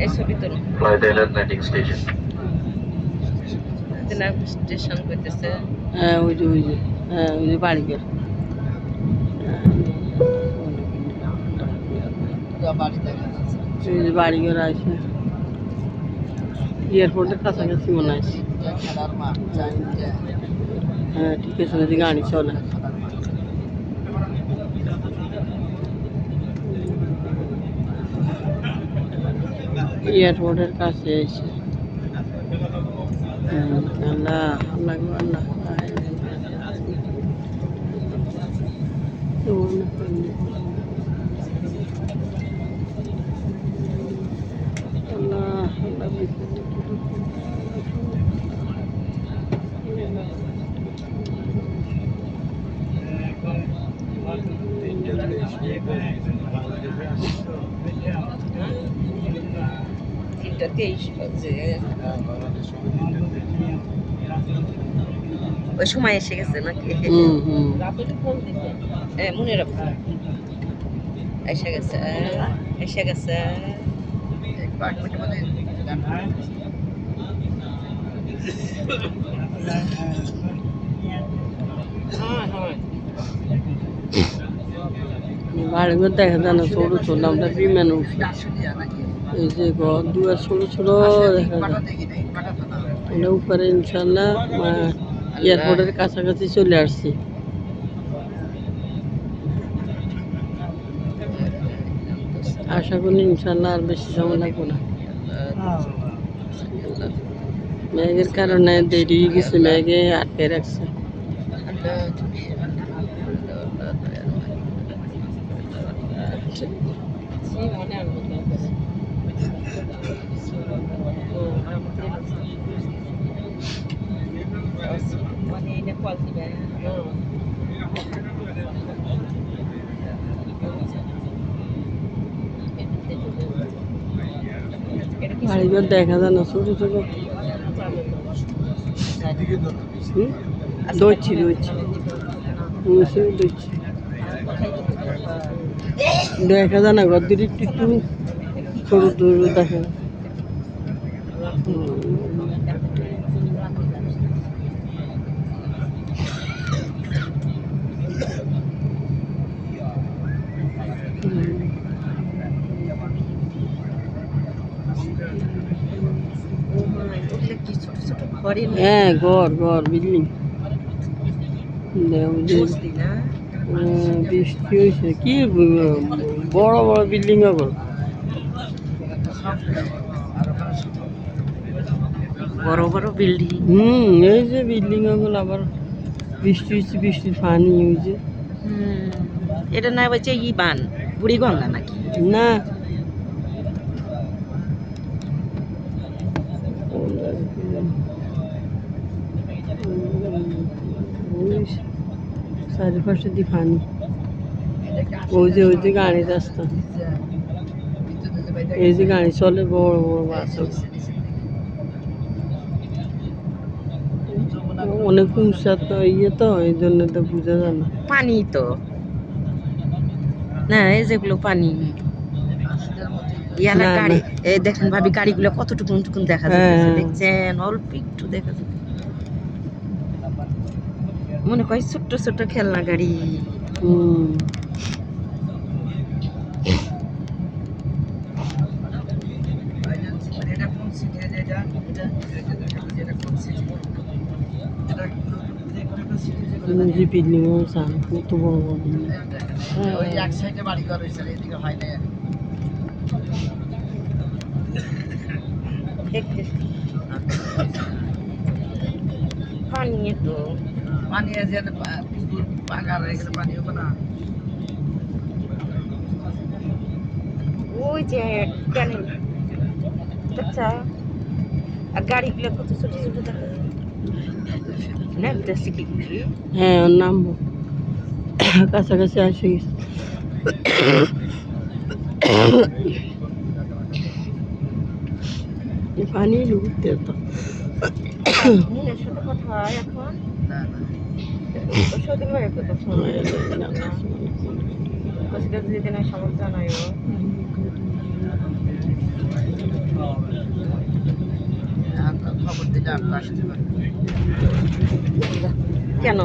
এই ছবি তো স্টেশন করতেছে। হ্যাঁ ওই যে হ্যাঁ ওই যে বাড়িঘর বাড়িঘর আছে এয়ারপোর্টের কাছাকাছি মনে আছে। হ্যাঁ ঠিক আছে যদি গাড়ি চলে এয়ারপোর্টের কাছে এসে আল্লাহ আল্লাহ আল্লাহ ওই সময় এসে গেছে নাকি? মনে রাখো এসে গেছে এসে গেছে। বাড়িঘর দেখা যায় না ছোট ছোট আমরা বিমানে উঠি এই যে ঘর দুয়ার ছোট ছোট দেখা যায় আমরা উপরে ইনশাল্লাহ এয়ারপোর্টের কাছাকাছি চলে আসছি। আশা করি ইনশাল্লাহ আর বেশি সময় লাগবে না। মেঘের কারণে দেরি হয়ে গেছে মেঘে আটকে রাখছে। বাড়িঘর দেখা যায় না ছোট ছোট দৌড়ছি দেখা যায় না ঘর দিকে একটু একটু ছোট দেখা হ্যাঁ ঘর বিল্ডিং বৃষ্টি হয়েছে কি বড় বড় বিল্ডিং ঘর বড় বড় বিল্ডিং এই যে বিল্ডিং গুলো আবার বৃষ্টি হয়েছে বৃষ্টির পানি হয়েছে। এটা না বলছে ই বান বুড়িগঙ্গা নাকি না চারিপাশে দিয়ে পানি ওই যে গাড়ি রাস্তা এই যে গাড়ি চলে বড় বড় বাস অনেক উঁচা তো ইয়ে তো এই জন্য তো বোঝা যায় না পানি তো না এই যেগুলো পানি ইয়ালা গাড়ি এই দেখেন ভাবি গাড়িগুলো কতটুকু দেখা যাচ্ছে দেখছেন অল্প একটু দেখা যাচ্ছে মনে করি ছোট্ট ছোট্ট খেলনা গাড়ি। বিল্ডিং কত বড় বড় বিল্ডিং ওই এক সাইডে বাড়ি ঘর হয়েছে এদিকে হয় না পানি তো পানি আছে পুকুর পাকার এখানে পানি হবে না ওই যে ক্যানেল আচ্ছা আর গাড়িগুলো কত ছোট ছোট দেখা যায় কি হ্যাঁ ওর নাম কাছাকাছি আসে গেছে পানি ঢুকতে তো কথা এখন যেদিন সমস্যা নাই খবর দিলে আসতে পারে কেন